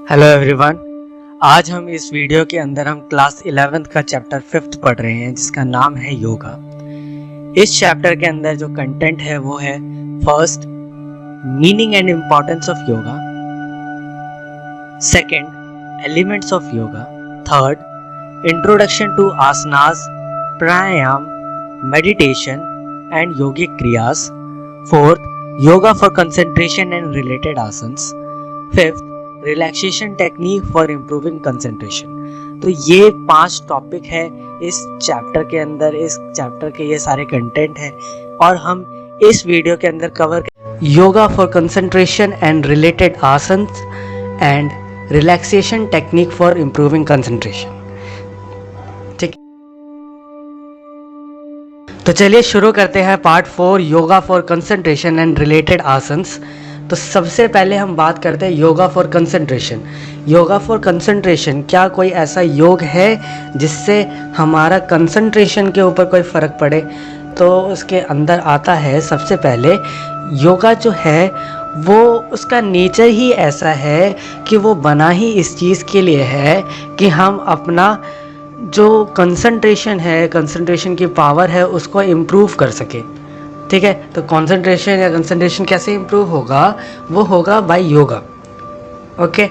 Hello everyone. आज हम इस वीडियो के अंदर हम क्लास 11th का चैप्टर 5th पढ़ रहे हैं जिसका नाम है योगा। इस चैप्टर के अंदर जो कंटेंट है वो है first, meaning and importance of yoga, second, elements of yoga, third, introduction to asanas, pranayama, meditation and yogic kriyas, fourth, yoga for concentration and related asanas, fifth, relaxation technique for improving concentration. तो ये 5 टॉपिक है इस चैप्टर के अंदर। इस चैप्टर के ये सारे कंटेंट है और हम इस वीडियो के अंदर cover yoga for concentration and related asanas and relaxation technique for improving concentration. ठीक, तो चलिए शुरू करते हैं part 4, yoga for concentration and related asanas. तो सबसे पहले हम बात करते हैं yoga for concentration. Yoga for concentration, क्या कोई ऐसा योग है जिससे हमारा कंसंट्रेशन के ऊपर कोई फ़र्क पड़े? तो उसके अंदर आता है सबसे पहले योगा जो है वो उसका नेचर ही ऐसा है कि वो बना ही इस चीज़ के लिए है कि हम अपना जो कंसंट्रेशन है, कंसंट्रेशन की पावर है, उसको इम्प्रूव कर सके। ठीक है, तो कंसंट्रेशन कैसे इम्प्रूव होगा? वो होगा बाय योगा। ओके,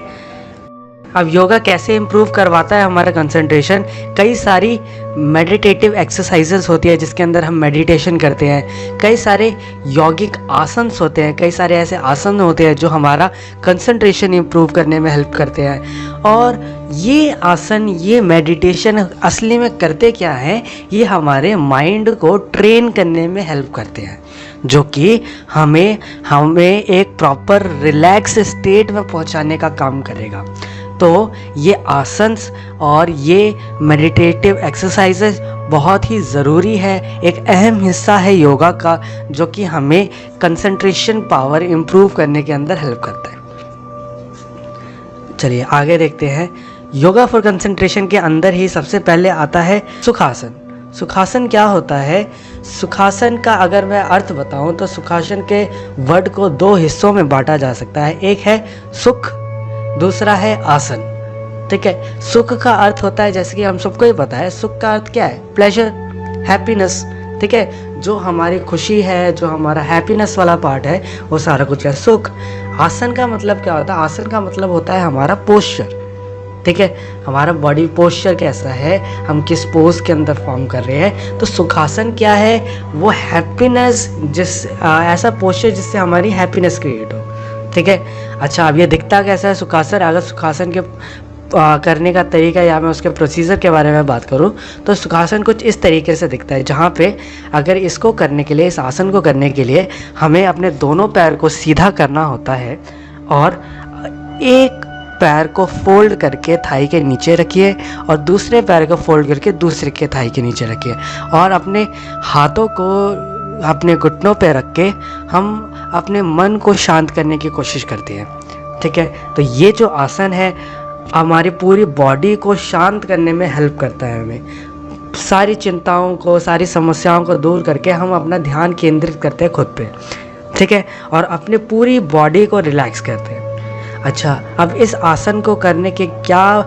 अब योगा कैसे इम्प्रूव करवाता है हमारा कंसंट्रेशन? कई सारी मेडिटेटिव एक्सरसाइजेस होती है जिसके अंदर हम मेडिटेशन करते हैं। कई सारे यौगिक आसन्स होते हैं, कई सारे ऐसे आसन होते हैं जो हमारा कंसंट्रेशन इम्प्रूव करने में हेल्प करते हैं। और ये आसन, ये मेडिटेशन असली में करते क्या है? ये हमारे माइंड को ट्रेन करने में हेल्प करते हैं, जो कि हमें एक प्रॉपर रिलैक्स स्टेट में पहुंचाने का काम करेगा। तो ये आसन्स और ये मेडिटेटिव एक्सरसाइजेस बहुत ही ज़रूरी है, एक अहम हिस्सा है योगा का, जो कि हमें कंसंट्रेशन पावर इम्प्रूव करने के अंदर हेल्प करता है। चलिए आगे देखते हैं। योगा फॉर कंसंट्रेशन के अंदर ही सबसे पहले आता है सुखासन। सुखासन क्या होता है? सुखासन का अगर मैं अर्थ बताऊं तो सुखासन के वर्ड को 2 हिस्सों में बांटा जा सकता है। एक है सुख, दूसरा है आसन। ठीक है, सुख का अर्थ होता है, जैसे कि हम सबको ही पता है, सुख का अर्थ क्या है? Pleasure, happiness. ठीक है, जो हमारी खुशी है, जो हमारा हैप्पीनेस वाला पार्ट है, वो सारा कुछ है सुख। आसन का मतलब क्या होता है? आसन का मतलब होता है हमारा पोस्चर। ठीक है, हमारा बॉडी पोस्चर कैसा है, हम किस पोज के अंदर फॉर्म कर रहे हैं। तो सुखासन क्या है? वो हैप्पीनेस, ऐसा पोस्चर जिससे हमारी हैप्पीनेस क्रिएट हो। ठीक है, अच्छा अब ये दिखता कैसा है सुखासन? अगर सुखासन के करने का तरीका या मैं उसके प्रोसीजर के बारे में बात करूं तो सुखासन कुछ इस तरीके से दिखता है, जहां पे अगर इसको करने के लिए, इस आसन को करने के लिए हमें अपने दोनों पैर को सीधा करना होता है और एक पैर को फोल्ड करके थाई के नीचे रखिए और दूसरे पैर को फोल्ड करके दूसरे के थाई के नीचे रखिए और अपने हाथों को अपने घुटनों पे रख के हम अपने मन को शांत करने की कोशिश करते हैं। ठीक है, तो ये जो आसन है हमारी पूरी बॉडी को शांत करने में हेल्प करता है। हमें सारी चिंताओं को, सारी समस्याओं को दूर करके हम अपना ध्यान केंद्रित करते हैं खुद पे। ठीक है, और अपने पूरी बॉडी को रिलैक्स करते हैं। अच्छा, अब इस आसन को करने के क्या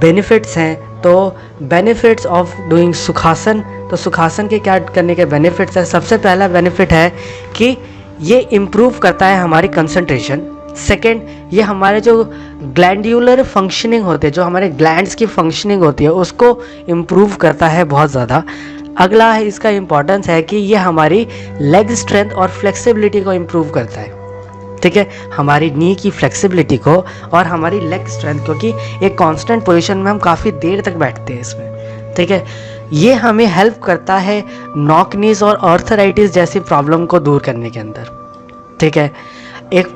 बेनिफिट्स हैं? तो बेनिफिट्स ऑफ डूइंग सुखासन, तो सुखासन के क्या करने के बेनिफिट्स हैं? सबसे पहला बेनिफिट है कि ये इम्प्रूव करता है हमारी कंसंट्रेशन। सेकंड, ये हमारे जो ग्लैंडुलर फंक्शनिंग होते हैं, जो हमारे ग्लैंड्स की फंक्शनिंग होती है, उसको इम्प्रूव करता है बहुत ज़्यादा। अगला है इसका इम्पोर्टेंस है कि ये हमारी लेग स्ट्रेंथ और फ्लेक्सिबिलिटी को इम्प्रूव करता है। ठीक है, हमारी नी की फ्लेक्सिबिलिटी को और हमारी लेग स्ट्रेंथ, क्योंकि एक कांस्टेंट पोजीशन में हम काफ़ी देर तक बैठते हैं इसमें। ठीक है, ये हमें हेल्प करता है नॉक नीज और आर्थराइटिस जैसी प्रॉब्लम को दूर करने के अंदर। ठीक है, एक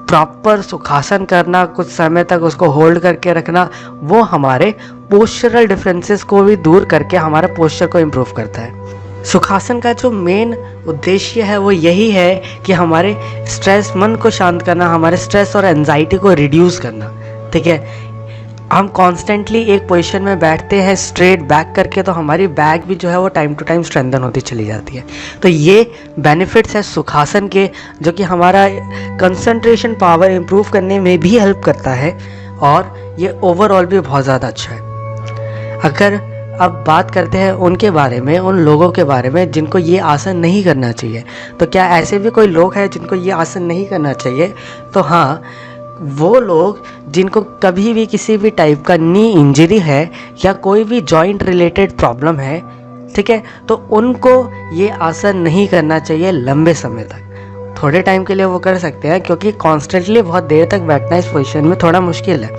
प्रॉपर सुखासन करना, कुछ समय तक उसको होल्ड करके रखना, वो हमारे पोस्चरल डिफरेंसेस को भी दूर करके हमारे पोस्चर को इम्प्रूव करता है। सुखासन का जो मेन उद्देश्य है वो यही है कि हमारे स्ट्रेस, मन को शांत करना, हमारे स्ट्रेस और एंजाइटी को रिड्यूस करना। ठीक है, हम कॉन्स्टेंटली एक पोजीशन में बैठते हैं स्ट्रेट बैक करके, तो हमारी बैक भी जो है वो टाइम टू टाइम स्ट्रेंथन होती चली जाती है। तो ये बेनिफिट्स है सुखासन के, जो कि हमारा कंसंट्रेशन पावर इम्प्रूव करने में भी हेल्प करता है और ये ओवरऑल भी बहुत ज़्यादा अच्छा है। अगर अब बात करते हैं उनके बारे में, उन लोगों के बारे में जिनको ये आसन नहीं करना चाहिए, तो क्या ऐसे भी कोई लोग हैं जिनको ये आसन नहीं करना चाहिए? तो हाँ, वो लोग जिनको कभी भी किसी भी टाइप का नी इंजरी है या कोई भी जॉइंट रिलेटेड प्रॉब्लम है, ठीक है, तो उनको ये आसन नहीं करना चाहिए लंबे समय तक। थोड़े टाइम के लिए वो कर सकते हैं, क्योंकि कॉन्स्टेंटली बहुत देर तक बैठना इस पोजीशन में थोड़ा मुश्किल है,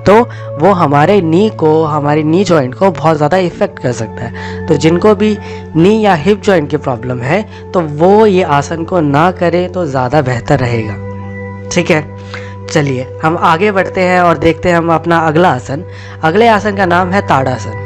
तो वो हमारे नी को, हमारी नी जॉइंट को बहुत ज़्यादा इफ़ेक्ट कर सकता है। तो जिनको भी नी या हिप जॉइंट की प्रॉब्लम है तो वो ये आसन को ना करें तो ज़्यादा बेहतर रहेगा। ठीक है, चलिए हम आगे बढ़ते हैं और देखते हैं हम अपना अगला आसन। अगले आसन का नाम है ताड़ासन।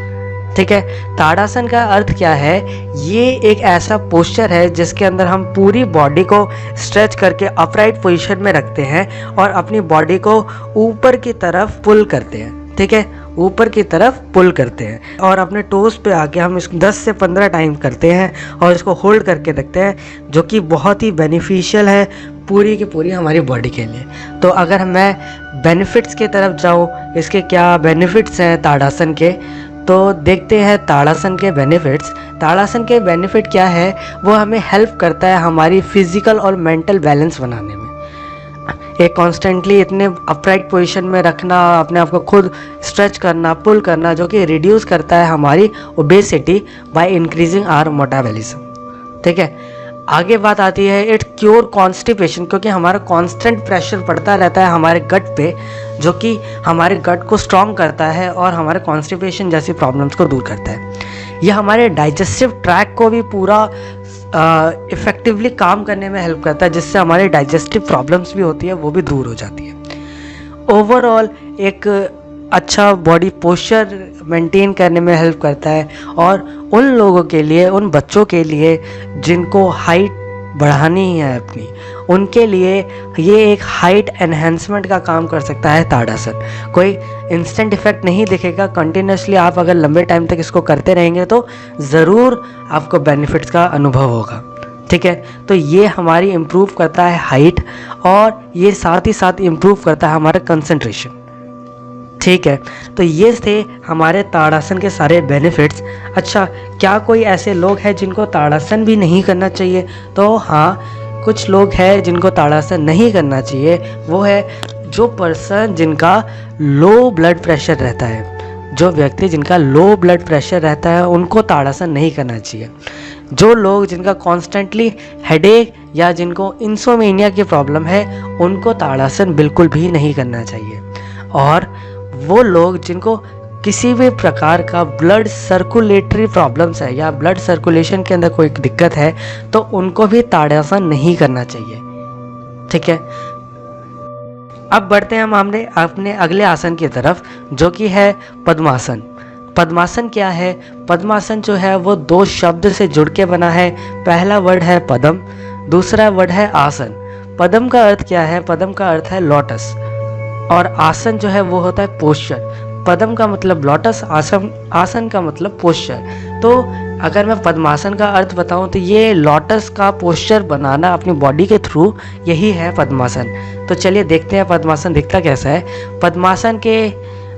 ठीक है, ताड़ासन का अर्थ क्या है? ये एक ऐसा पोस्चर है जिसके अंदर हम पूरी बॉडी को स्ट्रेच करके अपराइट पोजीशन में रखते हैं और अपनी बॉडी को ऊपर की तरफ पुल करते हैं। ठीक है, ऊपर की तरफ पुल करते हैं और अपने टोस पे आके हम इसको 10 से 15 टाइम करते हैं और इसको होल्ड करके रखते हैं, जो कि बहुत ही बेनिफिशियल है पूरी की पूरी हमारी बॉडी के लिए। तो अगर मैं बेनिफिट्स की तरफ जाऊँ, इसके क्या बेनिफिट्स हैं ताड़ासन के, तो देखते हैं ताड़ासन के बेनिफिट्स। ताड़ासन के बेनिफिट क्या है? वो हमें हेल्प करता है हमारी फिजिकल और मेंटल बैलेंस बनाने में। एक कॉन्स्टेंटली इतने अपराइट पोजीशन में रखना, अपने आप को खुद स्ट्रेच करना, पुल करना, जो कि रिड्यूस करता है हमारी obesity by increasing our metabolism. ठीक है, आगे बात आती है इट क्योर कॉन्स्टिपेशन, क्योंकि हमारा कांस्टेंट प्रेशर पड़ता रहता है हमारे गट पे, जो कि हमारे गट को स्ट्रॉन्ग करता है और हमारे कॉन्स्टिपेशन जैसी प्रॉब्लम्स को दूर करता है। यह हमारे डाइजेस्टिव ट्रैक को भी पूरा इफ़ेक्टिवली काम करने में हेल्प करता है, जिससे हमारी डाइजेस्टिव प्रॉब्लम्स भी होती है वो भी दूर हो जाती है। ओवरऑल एक अच्छा बॉडी पोस्चर मेंटेन करने में हेल्प करता है और उन लोगों के लिए, उन बच्चों के लिए जिनको हाइट बढ़ानी है अपनी, उनके लिए ये एक हाइट एनहेंसमेंट का काम कर सकता है ताड़ासन। कोई इंस्टेंट इफेक्ट नहीं दिखेगा, कंटिन्यूसली आप अगर लंबे टाइम तक इसको करते रहेंगे तो ज़रूर आपको बेनिफिट्स का अनुभव होगा। ठीक है, तो ये हमारी इम्प्रूव करता है हाइट और ये साथ ही साथ इम्प्रूव करता है हमारा कंसंट्रेशन। ठीक है, तो ये थे हमारे ताड़ासन के सारे बेनिफिट्स। अच्छा, क्या कोई ऐसे लोग हैं जिनको ताड़ासन भी नहीं करना चाहिए? तो हाँ, कुछ लोग हैं जिनको ताड़ासन नहीं करना चाहिए। वो है जो पर्सन जिनका लो ब्लड प्रेशर रहता है। जो व्यक्ति जिनका लो ब्लड प्रेशर रहता है उनको ताड़ासन नहीं करना चाहिए। जो लोग जिनका कॉन्स्टेंटली हेडेक या जिनको इंसोमेनिया की प्रॉब्लम है उनको ताड़ासन बिल्कुल भी नहीं करना चाहिए। और वो लोग जिनको किसी भी प्रकार का ब्लड सर्कुलेटरी प्रॉब्लम्स है या ब्लड सर्कुलेशन के अंदर कोई दिक्कत है तो उनको भी ताड़ासन नहीं करना चाहिए। ठीक है, अब बढ़ते हैं हम अपने अगले आसन की तरफ, जो कि है पद्मासन। पद्मासन क्या है? पद्मासन जो है वो 2 शब्द से जुड़ के बना है। पहला वर्ड है पद्म, दूसरा वर्ड है आसन। पद्म का अर्थ क्या है? पद्म का अर्थ है लोटस और आसन जो है वो होता है पोस्चर। पद्म का मतलब लोटस, आसन का मतलब पोस्चर। तो अगर मैं पद्मासन का अर्थ बताऊं तो ये लोटस का पोस्चर बनाना अपनी बॉडी के थ्रू, यही है पद्मासन। तो चलिए देखते हैं पद्मासन दिखता कैसा है। पद्मासन के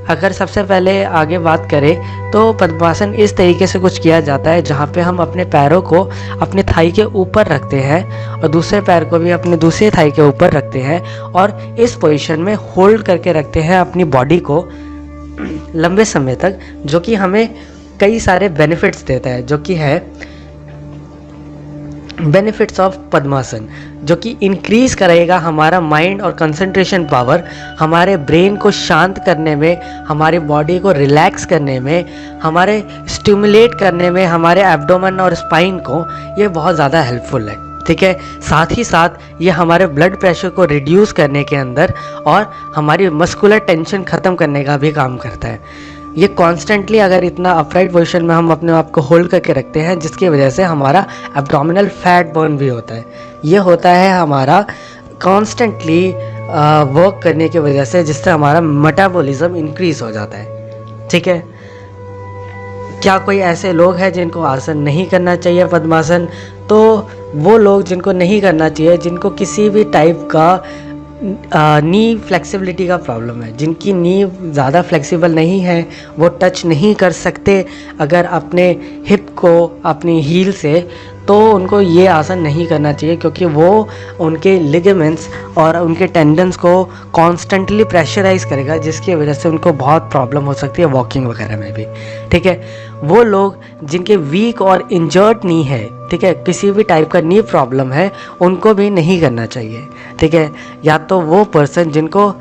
अगर सबसे पहले आगे बात करें तो पद्मासन इस तरीके से कुछ किया जाता है जहाँ पे हम अपने पैरों को अपने थाई के ऊपर रखते हैं और दूसरे पैर को भी अपने दूसरे थाई के ऊपर रखते हैं और इस पोजीशन में होल्ड करके रखते हैं अपनी बॉडी को लंबे समय तक, जो कि हमें कई सारे बेनिफिट्स देता है, जो कि है बेनिफिट्स ऑफ पद्मासन, जो कि इंक्रीज करेगा हमारा माइंड और कंसंट्रेशन पावर, हमारे ब्रेन को शांत करने में, हमारी बॉडी को रिलैक्स करने में, हमारे स्टिमुलेट करने में, हमारे एब्डोमेन और स्पाइन को ये बहुत ज़्यादा हेल्पफुल है। ठीक है, साथ ही साथ ये हमारे ब्लड प्रेशर को रिड्यूस करने के अंदर और हमारी मस्कुलर टेंशन ख़त्म करने का भी काम करता है। ये कॉन्स्टेंटली अगर इतना अपराइट पोजीशन में हम अपने आप को होल्ड करके रखते हैं, जिसकी वजह से हमारा एब्डोमिनल फैट बर्न भी होता है। ये होता है हमारा कॉन्स्टेंटली वर्क करने की वजह से, जिससे हमारा मेटाबॉलिज्म इंक्रीज हो जाता है। ठीक है, क्या कोई ऐसे लोग हैं जिनको आसन नहीं करना चाहिए पद्मासन? तो वो लोग जिनको नहीं करना चाहिए, जिनको किसी भी टाइप का नी फ्लेक्सिबिलिटी का प्रॉब्लम है, जिनकी नी ज़्यादा फ्लेक्सिबल नहीं है, वो टच नहीं कर सकते अगर अपने हिप को अपनी हील से, तो उनको ये आसन नहीं करना चाहिए, क्योंकि वो उनके लिगामेंट्स और उनके टेंडन्स को कॉन्स्टेंटली प्रेशराइज करेगा, जिसकी वजह से उनको बहुत प्रॉब्लम हो सकती है वॉकिंग वगैरह में भी। ठीक है, वो लोग जिनके वीक और इंजर्ड नी है, ठीक है, किसी भी टाइप का नी प्रॉब्लम है, उनको भी नहीं करना चाहिए। ठीक है, या तो वो पर्सन जिनको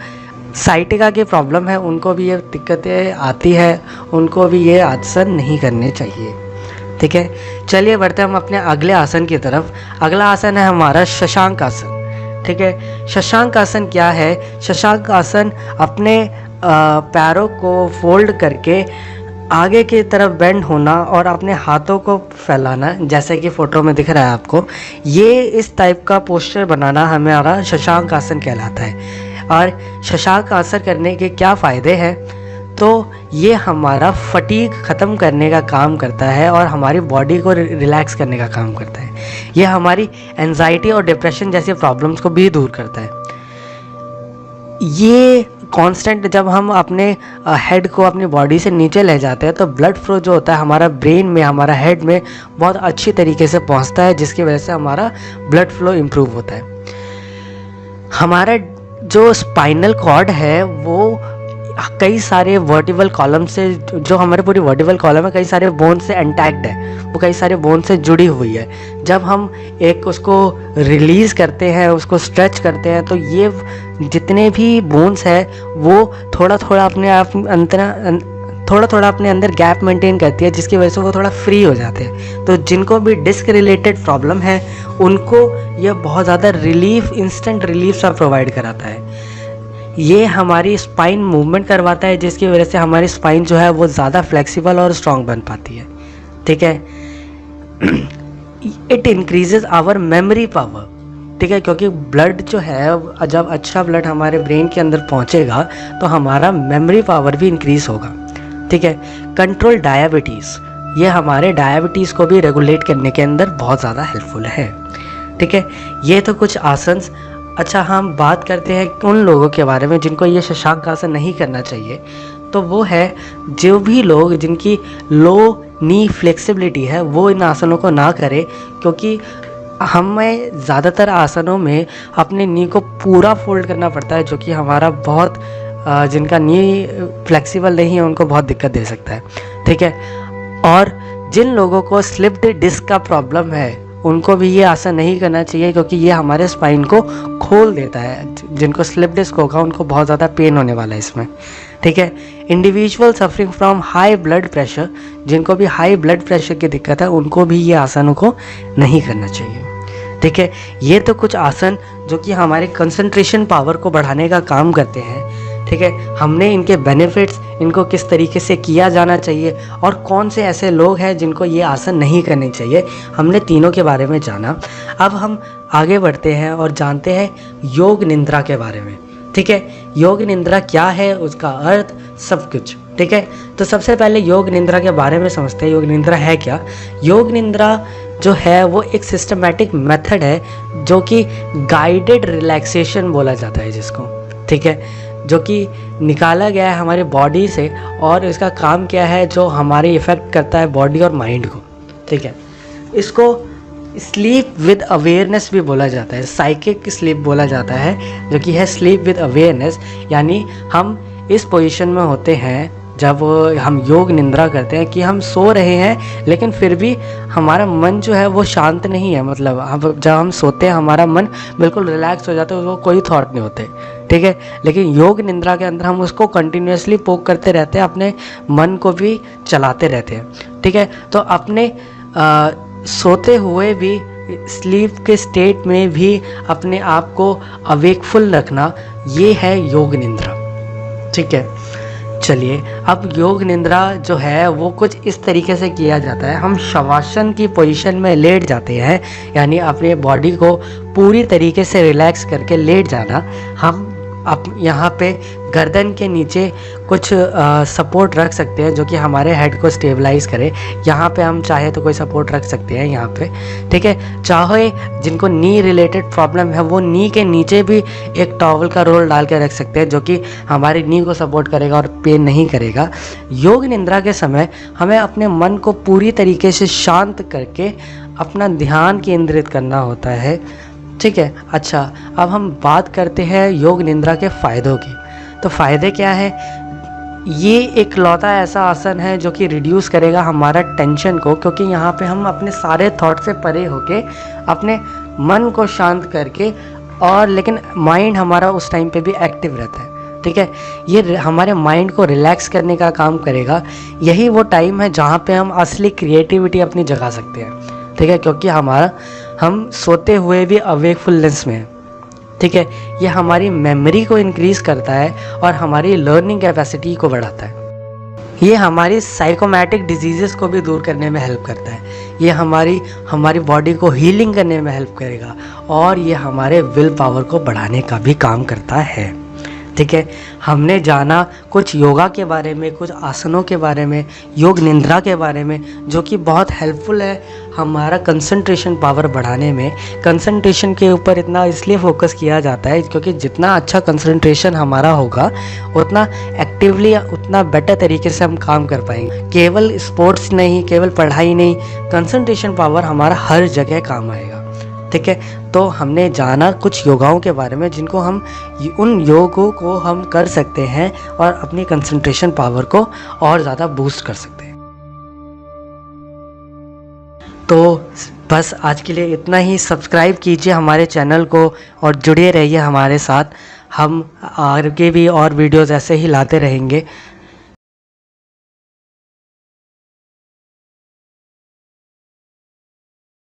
साइटिका की प्रॉब्लम है, उनको भी ये दिक्कतें आती है, उनको भी ये आसन नहीं करने चाहिए। ठीक है, चलिए बढ़ते हैं हम अपने अगले आसन की तरफ। अगला आसन है हमारा शशांक आसन। ठीक है, शशांक आसन क्या है? शशांक आसन अपने पैरों को फोल्ड करके आगे की तरफ बेंड होना और अपने हाथों को फैलाना, जैसे कि फ़ोटो में दिख रहा है आपको, ये इस टाइप का पोस्चर बनाना हमारा शशांक आसन कहलाता है। और शशांक आसन करने के क्या फ़ायदे हैं? तो ये हमारा फटीग ख़त्म करने का काम करता है और हमारी बॉडी को रिलैक्स करने का काम करता है। ये हमारी एंजाइटी और डिप्रेशन जैसी प्रॉब्लम्स को भी दूर करता है। ये कांस्टेंट जब हम अपने हेड को अपनी बॉडी से नीचे ले जाते हैं, तो ब्लड फ्लो जो होता है हमारा ब्रेन में, हमारा हेड में बहुत अच्छी तरीके से पहुंचता है, जिसकी वजह से हमारा ब्लड फ्लो इम्प्रूव होता है। हमारा जो स्पाइनल कॉर्ड है वो कई सारे वर्टिबल कॉलम से, जो हमारे पूरी वर्टिबल कॉलम है, कई सारे बोन से इंटैक्ट है, वो कई सारे बोन से जुड़ी हुई है। जब हम एक उसको रिलीज़ करते हैं, उसको स्ट्रेच करते हैं, तो ये जितने भी बोन्स हैं वो थोड़ा थोड़ा अपने अंदर गैप मेंटेन करती है, जिसकी वजह से वो थोड़ा फ्री हो जाते हैं। तो जिनको भी डिस्क रिलेटेड प्रॉब्लम है, उनको ये बहुत ज़्यादा रिलीफ, इंस्टेंट रिलीफ सा प्रोवाइड कराता है। ये हमारी स्पाइन मूवमेंट करवाता है, जिसकी वजह से हमारी स्पाइन जो है वो ज़्यादा फ्लेक्सिबल और स्ट्रॉन्ग बन पाती है। ठीक है, it increases our memory power. ठीक है, क्योंकि ब्लड जो है, जब अच्छा ब्लड हमारे ब्रेन के अंदर पहुंचेगा तो हमारा मेमोरी पावर भी इंक्रीज होगा। ठीक है, कंट्रोल डायबिटीज़, ये हमारे डायबिटीज़ को भी रेगुलेट करने के अंदर बहुत ज़्यादा हेल्पफुल है। ठीक है, ये तो कुछ आसन्स। अच्छा, हम बात करते हैं उन लोगों के बारे में जिनको ये शशांक आसन नहीं करना चाहिए। तो वो है जो भी लोग जिनकी लो नी फ्लेक्सिबिलिटी है, वो इन आसनों को ना करें, क्योंकि हमें ज़्यादातर आसनों में अपने नी को पूरा फोल्ड करना पड़ता है, जो कि हमारा बहुत जिनका नी फ्लेक्सिबल नहीं है उनको बहुत दिक्कत दे सकता है। ठीक है, और जिन लोगों को स्लिप्ड डिस्क का प्रॉब्लम है, उनको भी ये आसन नहीं करना चाहिए, क्योंकि ये हमारे स्पाइन को खोल देता है। जिनको स्लिप डिस्क होगा उनको बहुत ज़्यादा पेन होने वाला है इसमें। ठीक है, individual suffering from high blood pressure, जिनको भी हाई ब्लड प्रेशर की दिक्कत है, उनको भी ये आसनों को नहीं करना चाहिए। ठीक है, ये तो कुछ आसन जो कि हमारे कंसंट्रेशन पावर को बढ़ाने का काम करते हैं। ठीक है, हमने इनके बेनिफिट्स, इनको किस तरीके से किया जाना चाहिए और कौन से ऐसे लोग हैं जिनको ये आसन नहीं करने चाहिए, हमने तीनों के बारे में जाना। अब हम आगे बढ़ते हैं और जानते हैं योग निद्रा के बारे में। ठीक है, योग निद्रा क्या है, उसका अर्थ, सब कुछ। ठीक है, तो सबसे पहले योग निद्रा के बारे में समझते हैं। योग निद्रा है क्या? योग निद्रा जो है वो एक सिस्टमैटिक मेथड है, जो कि गाइडेड रिलैक्सेशन बोला जाता है जिसको। ठीक है, जो कि निकाला गया है हमारी बॉडी से, और इसका काम क्या है, जो हमारी इफ़ेक्ट करता है बॉडी और माइंड को। ठीक है, इसको स्लीप विद अवेयरनेस भी बोला जाता है, साइकिक स्लीप बोला जाता है, जो कि है स्लीप विद अवेयरनेस। यानी हम इस पोजीशन में होते हैं जब हम योग निद्रा करते हैं कि हम सो रहे हैं, लेकिन फिर भी हमारा मन जो है वो शांत नहीं है। मतलब जब हम सोते हैं हमारा मन बिल्कुल रिलैक्स हो जाता है, उसको कोई थॉट नहीं होते। ठीक है, लेकिन योग निद्रा के अंदर हम उसको कंटिन्यूसली पोक करते रहते हैं, अपने मन को भी चलाते रहते हैं। ठीक है, तो अपने सोते हुए भी, स्लीप के स्टेट में भी अपने आप को अवेकफुल रखना, ये है योग निद्रा। ठीक है, चलिए अब योग निद्रा जो है वो कुछ इस तरीके से किया जाता है। हम शवासन की पोजीशन में लेट जाते हैं, यानी अपने बॉडी को पूरी तरीके से रिलैक्स करके लेट जाना। हम आप यहाँ पे गर्दन के नीचे कुछ सपोर्ट रख सकते हैं जो कि हमारे हेड को स्टेबलाइज करे। यहाँ पे हम चाहे तो कोई सपोर्ट रख सकते हैं यहाँ पे, ठीक है। चाहे जिनको नी रिलेटेड प्रॉब्लम है वो नी के नीचे भी एक टॉवल का रोल डाल के रख सकते हैं जो कि हमारी नी को सपोर्ट करेगा और पेन नहीं करेगा। योग निद्रा के समय हमें अपने मन को पूरी तरीके से शांत करके अपना ध्यान केंद्रित करना होता है, ठीक है। अच्छा, अब हम बात करते हैं योग निद्रा के फ़ायदों की। तो फ़ायदे क्या है? ये एक लौता ऐसा आसन है जो कि रिड्यूस करेगा हमारा टेंशन को, क्योंकि यहाँ पे हम अपने सारे थॉट से परे होके अपने मन को शांत करके, और लेकिन माइंड हमारा उस टाइम पे भी एक्टिव रहता है, ठीक है। ये हमारे माइंड को रिलैक्स करने का काम करेगा। यही वो टाइम है जहाँ पे हम असली क्रिएटिविटी अपनी जगा सकते हैं, ठीक है, क्योंकि हम सोते हुए भी अवेकफुलनेस में हैं, ठीक है। ये हमारी मेमोरी को इंक्रीज़ करता है और हमारी लर्निंग कैपेसिटी को बढ़ाता है। ये हमारी साइकोमैटिक डिजीज़ेस को भी दूर करने में हेल्प करता है। ये हमारी बॉडी को हीलिंग करने में हेल्प करेगा, और ये हमारे विल पावर को बढ़ाने का भी काम करता है, ठीक है। हमने जाना कुछ योगा के बारे में, कुछ आसनों के बारे में, योग निद्रा के बारे में, जो कि बहुत हेल्पफुल है हमारा कंसंट्रेशन पावर बढ़ाने में। कंसंट्रेशन के ऊपर इतना इसलिए फोकस किया जाता है क्योंकि जितना अच्छा कंसंट्रेशन हमारा होगा उतना एक्टिवली, उतना बेटर तरीके से हम काम कर पाएंगे। केवल स्पोर्ट्स नहीं, केवल पढ़ाई नहीं, कंसंट्रेशन पावर हमारा हर जगह काम आएगा, ठीक है। तो हमने जाना कुछ योगाओं के बारे में जिनको उन योगों को हम कर सकते हैं और अपनी कंसंट्रेशन पावर को और ज़्यादा बूस्ट कर सकते हैं। तो बस आज के लिए इतना ही। सब्सक्राइब कीजिए हमारे चैनल को और जुड़े रहिए हमारे साथ। हम आगे भी और वीडियोज़ ऐसे ही लाते रहेंगे।